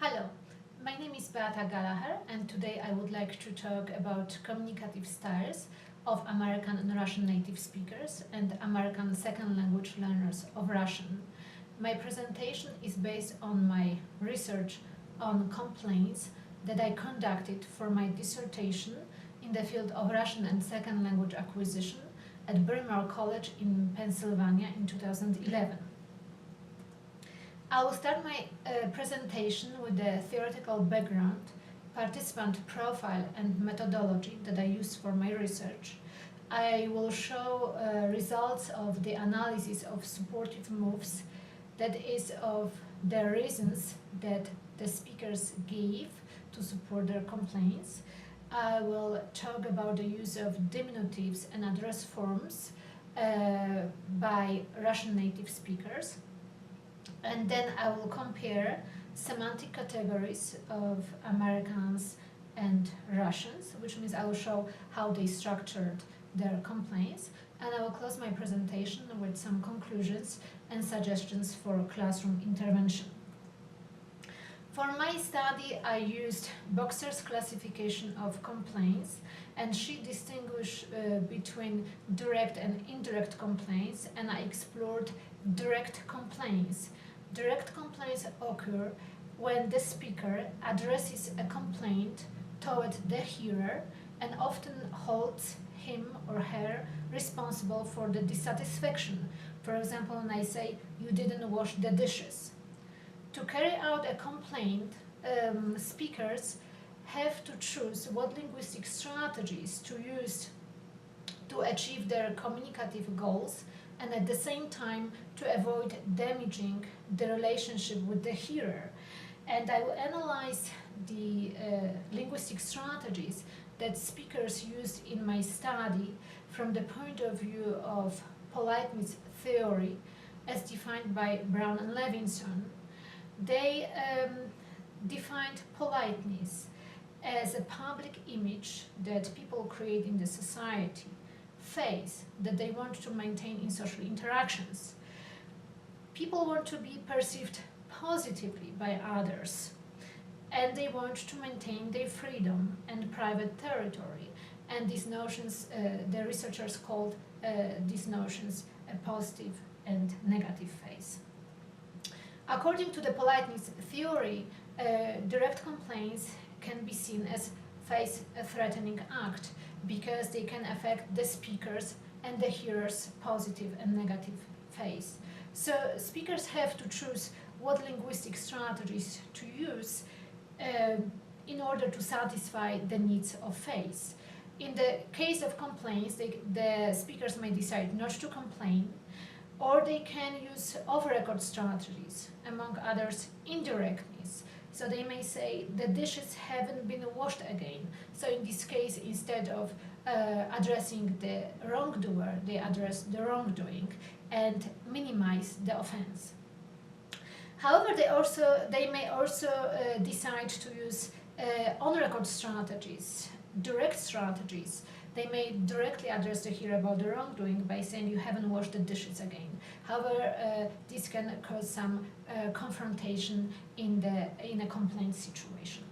Hello, my name is Beata Gallaher, and today I would like to talk about communicative styles of American and Russian native speakers and American second language learners of Russian. My presentation is based on my research on complaints that I conducted for my dissertation in the field of Russian and second language acquisition at Bryn Mawr College in Pennsylvania in 2011. I will start my presentation with the theoretical background, participant profile and methodology that I used for my research. I will show results of the analysis of supportive moves, that is, of the reasons that the speakers gave to support their complaints. I will talk about the use of diminutives and address forms by Russian native speakers. And then I will compare semantic categories of Americans and Russians, which means I will show how they structured their complaints. And I will close my presentation with some conclusions and suggestions for classroom intervention. For my study, I used Boxer's classification of complaints, and she distinguished between direct and indirect complaints, and I explored direct complaints. Direct complaints occur when the speaker addresses a complaint toward the hearer and often holds him or her responsible for the dissatisfaction. For example, when I say, "You didn't wash the dishes." To carry out a complaint, speakers have to choose what linguistic strategies to use to achieve their communicative goals, and at the same time to avoid damaging the relationship with the hearer. And I will analyze the linguistic strategies that speakers used in my study from the point of view of politeness theory as defined by Brown and Levinson. They defined politeness as a public image that people create in the society, face that they want to maintain in social interactions. People want to be perceived positively by others, and they want to maintain their freedom and private territory. And these notions, the researchers called these notions a positive and negative face. According to the politeness theory, direct complaints can be seen as face-threatening act because they can affect the speakers and the hearer's positive and negative face. So speakers have to choose what linguistic strategies to use in order to satisfy the needs of face. In the case of complaints, the speakers may decide not to complain, or they can use off-record strategies, among others indirectness. So they may say the dishes haven't been washed again. So in this case, instead of addressing the wrongdoer, they address the wrongdoing and minimize the offense. However, they may also decide to use on-record strategies, direct strategies. They may directly address the hearer about the wrongdoing by saying, "You haven't washed the dishes again." However, this can cause some confrontation in a complaint situation.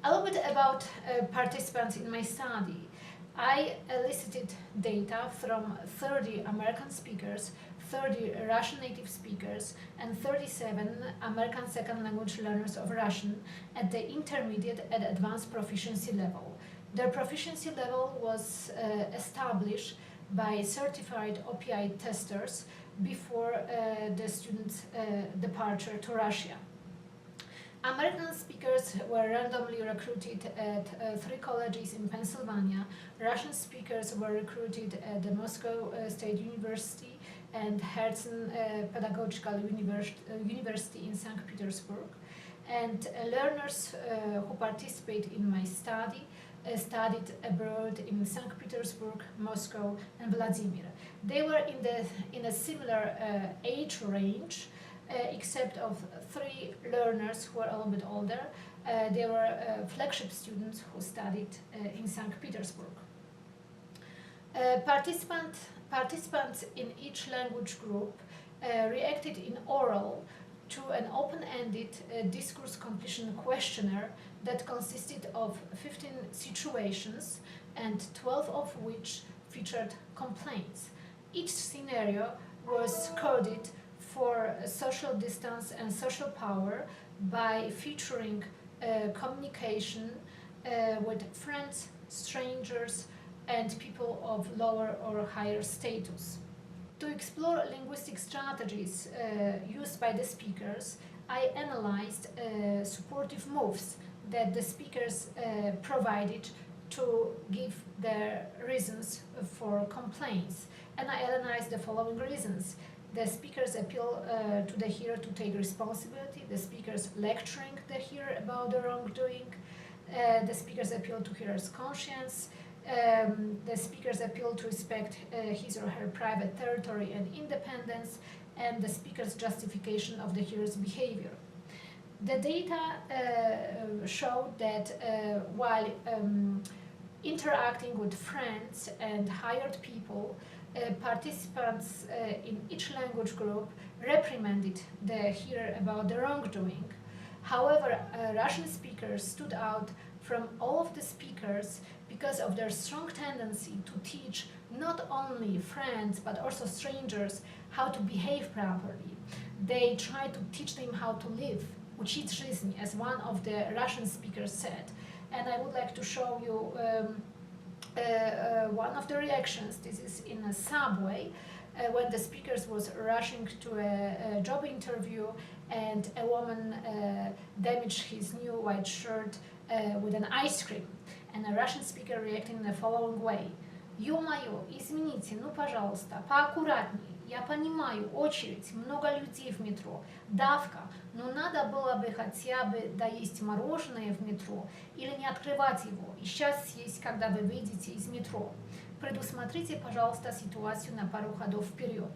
A little bit about participants in my study. I elicited data from 30 American speakers, 30 Russian native speakers, and 37 American second language learners of Russian at the intermediate and advanced proficiency level. Their proficiency level was established by certified OPI testers before the students' departure to Russia. American speakers were randomly recruited at 3 colleges in Pennsylvania. Russian speakers were recruited at the Moscow State University and Herzen Pedagogical University in St. Petersburg. And learners who participate in my study studied abroad in St. Petersburg, Moscow, and Vladimir. They were in a similar age range, except of 3 learners who were a little bit older. They were flagship students who studied in St. Petersburg. Participants in each language group reacted in oral to an open-ended discourse completion questionnaire that consisted of 15 situations and 12 of which featured complaints. Each scenario was coded for social distance and social power by featuring communication with friends, strangers, and people of lower or higher status. To explore linguistic strategies used by the speakers, I analyzed supportive moves that the speakers provided to give their reasons for complaints. And I analyzed the following reasons. The speakers appeal to the hearer to take responsibility, the speakers lecturing the hearer about the wrongdoing, the speakers appeal to hearer's conscience, the speakers appeal to respect his or her private territory and independence, and the speaker's justification of the hearer's behavior. The data showed that while interacting with friends and hired people, participants in each language group reprimanded the hearer about the wrongdoing. However, Russian speakers stood out from all of the speakers because of their strong tendency to teach not only friends but also strangers how to behave properly. They tried to teach them how to live, учить жизни, as one of the Russian speakers said. And I would like to show you one of the reactions. This is in a subway when the speakers was rushing to a job interview and a woman damaged his new white shirt with an ice cream. And a Russian speaker reacted in the following way. Ё-моё, извините, ну пожалуйста, поаккуратнее. Я понимаю, очередь, много людей в метро, давка, но надо было бы хотя бы доесть мороженое в метро или не открывать его и сейчас съесть, когда вы выйдете из метро. Предусмотрите, пожалуйста, ситуацию на пару ходов вперед.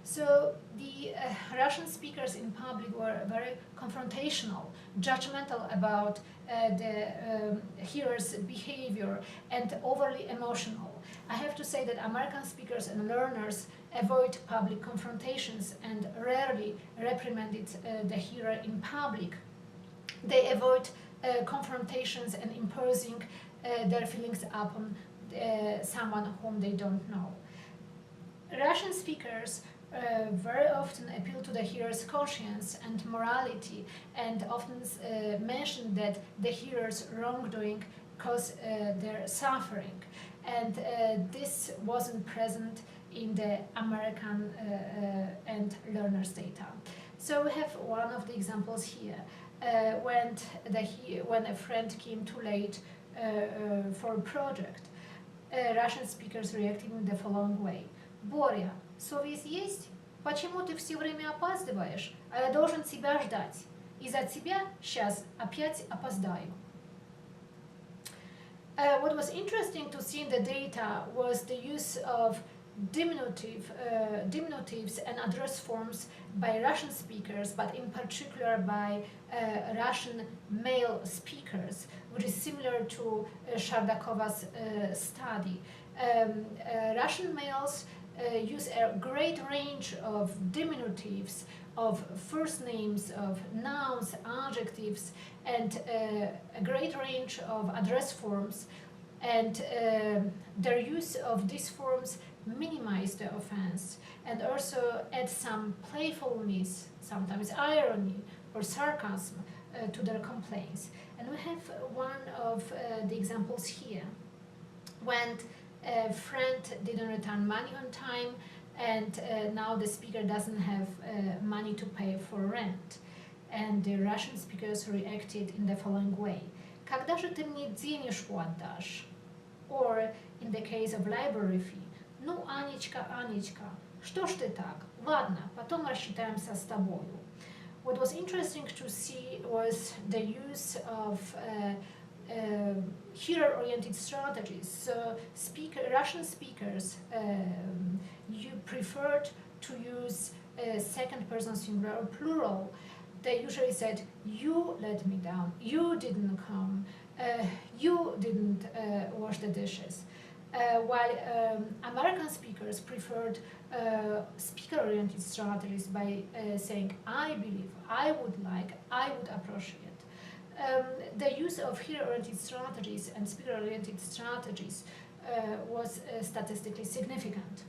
So the Russian speakers in public were very confrontational, judgmental about the hearer's behavior and overly emotional. I have to say that American speakers and learners avoid public confrontations and rarely reprimanded the hearer in public. They avoid confrontations and imposing their feelings upon someone whom they don't know. Russian speakers very often appeal to the hearer's conscience and morality and often mention that the hearer's wrongdoing caused their suffering. And this wasn't present in the American and learners' data. So we have one of the examples here. When a friend came too late for a project, Russian speakers reacted in the following way. Боря, совесть есть? Почему ты все время опаздываешь? А я должен тебя ждать. Из-за тебя сейчас опять опоздаю. What was interesting to see in the data was the use of diminutives and address forms by Russian speakers, but in particular by Russian male speakers, which is similar to Shardakova's study. Russian males use a great range of diminutives, of first names, of nouns, adjectives, and a great range of address forms, and their use of these forms minimize the offense and also add some playfulness, sometimes irony or sarcasm to their complaints. And we have one of the examples here. When a friend didn't return money on time and now the speaker doesn't have money to pay for rent. And the Russian speakers reacted in the following way. Когда же ты мне денежку отдашь? Or in the case of library fee, ну, Анечка, Анечка, что ж ты так? Ладно, потом рассчитаемся с тобою. What was interesting to see was the use of hearer-oriented strategies. So Russian speakers you preferred to use second person singular or plural. They usually said, you let me down, you didn't come, you didn't wash the dishes. while American speakers preferred speaker-oriented strategies by saying, I believe, I would like, I would appreciate. The use of hearer-oriented strategies and speaker-oriented strategies was statistically significant.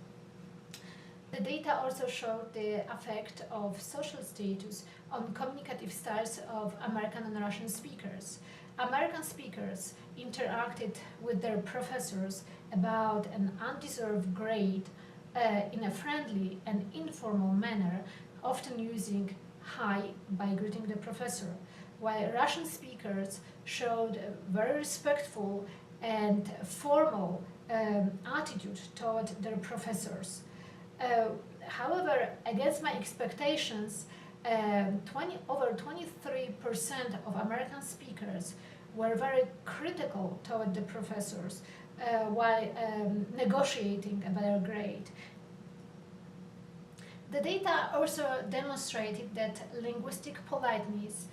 The data also showed the effect of social status on communicative styles of American and Russian speakers. American speakers interacted with their professors about an undeserved grade in a friendly and informal manner, often using hi by greeting the professor, while Russian speakers showed a very respectful and formal attitude toward their professors. However, against my expectations, over 23% of American speakers were very critical toward the professors while negotiating a better grade. The data also demonstrated that linguistic politeness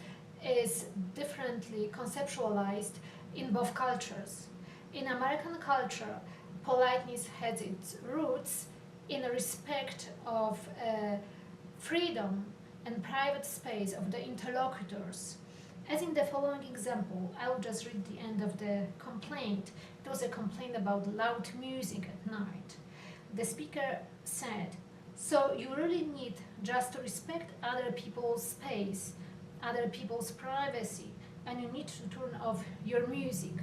is differently conceptualized in both cultures. In American culture, politeness has its roots in a respect of freedom and private space of the interlocutors. As in the following example, I will just read the end of the complaint. It was a complaint about loud music at night. The speaker said, so you really need just to respect other people's space, other people's privacy, and you need to turn off your music.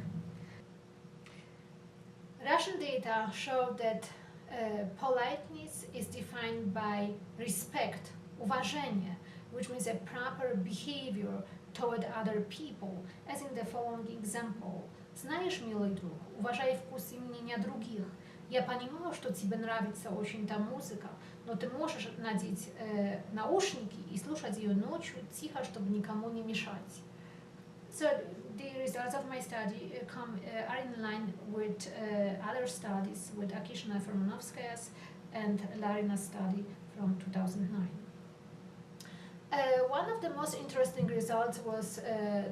Russian data showed that politeness is defined by respect, уважение, which means a proper behavior toward other people, as in the following example. Знаешь, милый друг, уважай вкус и мнение других. Я понимаю, что тебе нравится очень та музыка, но ты можешь надеть наушники и слушать ее ночью тихо, чтобы никому не мешать. So the results of my study are in line with other studies with Akishina Fermanovskaya's and Larina's study from 2009. One of the most interesting results was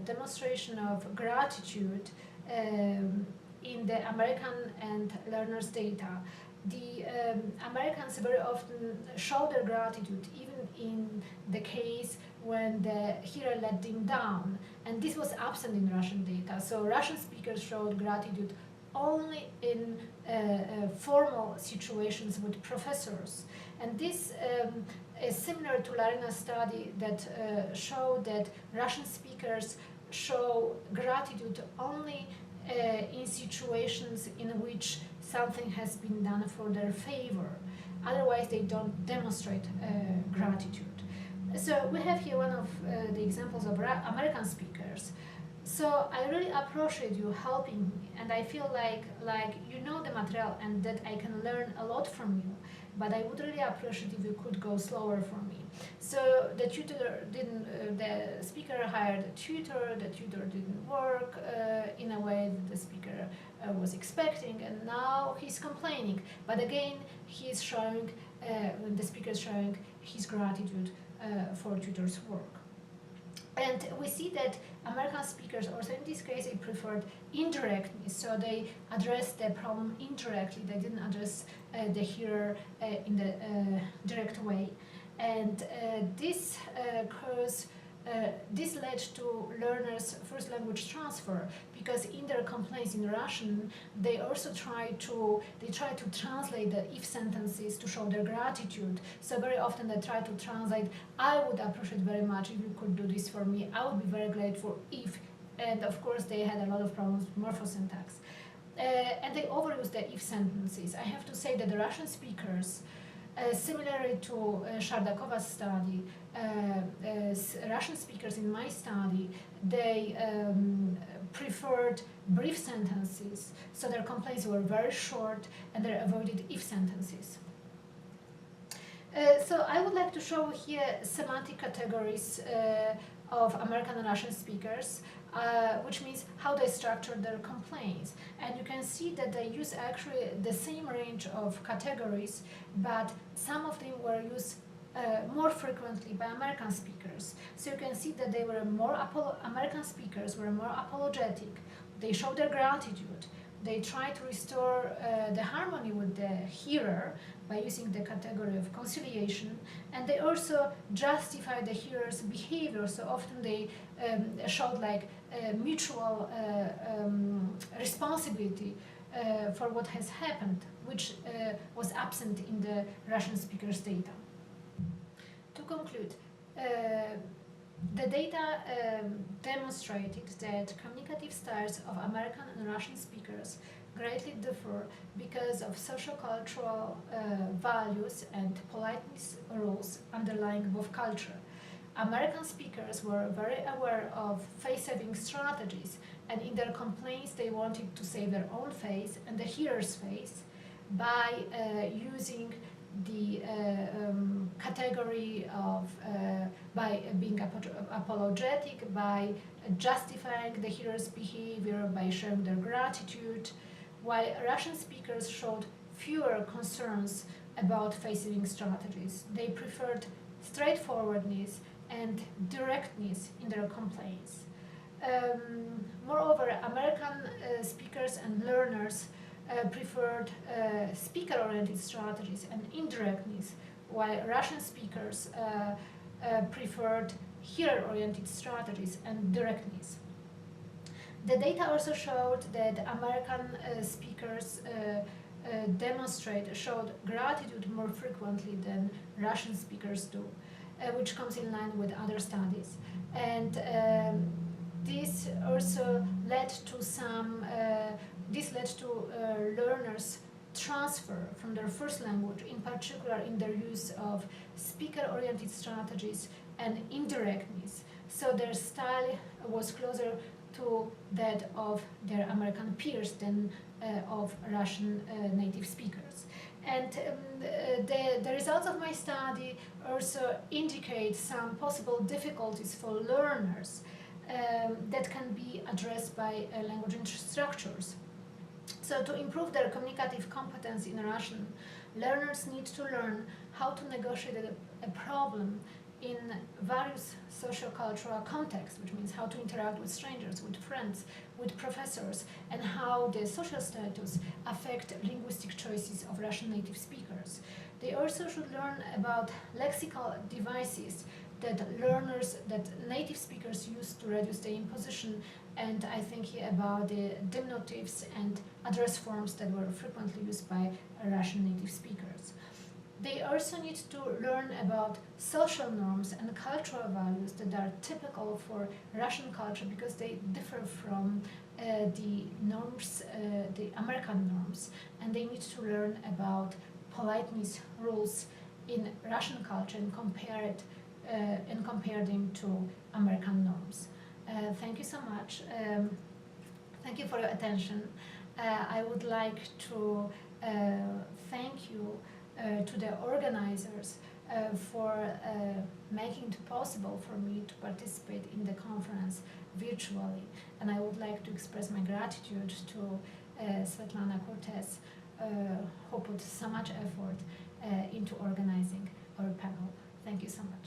demonstration of gratitude in the American and learners' data. The Americans very often show their gratitude even in the case when the hearer let them down, and this was absent in Russian data. So Russian speakers showed gratitude only in formal situations with professors, and this is similar to Larina's study that showed that Russian speakers show gratitude only in situations in which something has been done for their favor. Otherwise, they don't demonstrate gratitude. So we have here one of the examples of American speakers. So I really appreciate you helping me, and I feel like you know the material and that I can learn a lot from you. But I would really appreciate if you could go slower for me. So the tutor didn't, the speaker hired a tutor, the tutor didn't work in a way that the speaker was expecting, and now he's complaining. But again, he's showing, the speaker is showing his gratitude for tutor's work. And we see that American speakers also in this case they preferred indirectness, so they addressed the problem indirectly. They didn't address the hearer in the direct way, and this led to learners' first language transfer, because in their complaints in Russian they also try to translate the if sentences to show their gratitude. So very often they try to translate, I would appreciate very much if you could do this for me, I would be very grateful if, and of course they had a lot of problems with morphosyntax. And they overuse the if sentences. I have to say that the Russian speakers, similarly to Shardakova's study, Russian speakers in my study, they preferred brief sentences, so their complaints were very short and they avoided if sentences. So I would like to show here semantic categories of American and Russian speakers, which means how they structure their complaints. And you can see that they use actually the same range of categories, but some of them were used more frequently by American speakers. So you can see that they were American speakers were more apologetic, they showed their gratitude, They try to restore the harmony with the hearer by using the category of conciliation, and they also justify the hearer's behavior. So often they showed like mutual responsibility for what has happened, which was absent in the Russian speakers' data. To conclude, the data demonstrated that communicative styles of American and Russian speakers greatly differ because of social-cultural values and politeness rules underlying both culture. American speakers were very aware of face-saving strategies, and in their complaints they wanted to save their own face and the hearer's face by using the category of by being apologetic, by justifying the hearer's behavior, by showing their gratitude, while Russian speakers showed fewer concerns about face-saving strategies. They preferred straightforwardness and directness in their complaints. Moreover, American speakers and learners preferred speaker-oriented strategies and indirectness, while Russian speakers preferred hearer-oriented strategies and directness. The data also showed that American speakers showed gratitude more frequently than Russian speakers do, which comes in line with other studies. And this also led to learners transfer from their first language, in particular in their use of speaker-oriented strategies and indirectness. So their style was closer to that of their American peers than of Russian native speakers. And the results of my study also indicate some possible difficulties for learners that can be addressed by language structures. So to improve their communicative competence in Russian, learners need to learn how to negotiate a problem in various socio-cultural contexts, which means how to interact with strangers, with friends, with professors, and how the social status affect linguistic choices of Russian native speakers. They also should learn about lexical devices that native speakers use to reduce the imposition, and I think here about the diminutives and address forms that were frequently used by Russian native speakers. They also need to learn about social norms and cultural values that are typical for Russian culture because they differ from the norms, the American norms, and they need to learn about politeness rules in Russian culture and compare them to American norms. Thank you so much. Thank you for your attention. I would like to thank you to the organizers for making it possible for me to participate in the conference virtually. And I would like to express my gratitude to Svetlana Cortez, who put so much effort into organizing our panel. Thank you so much.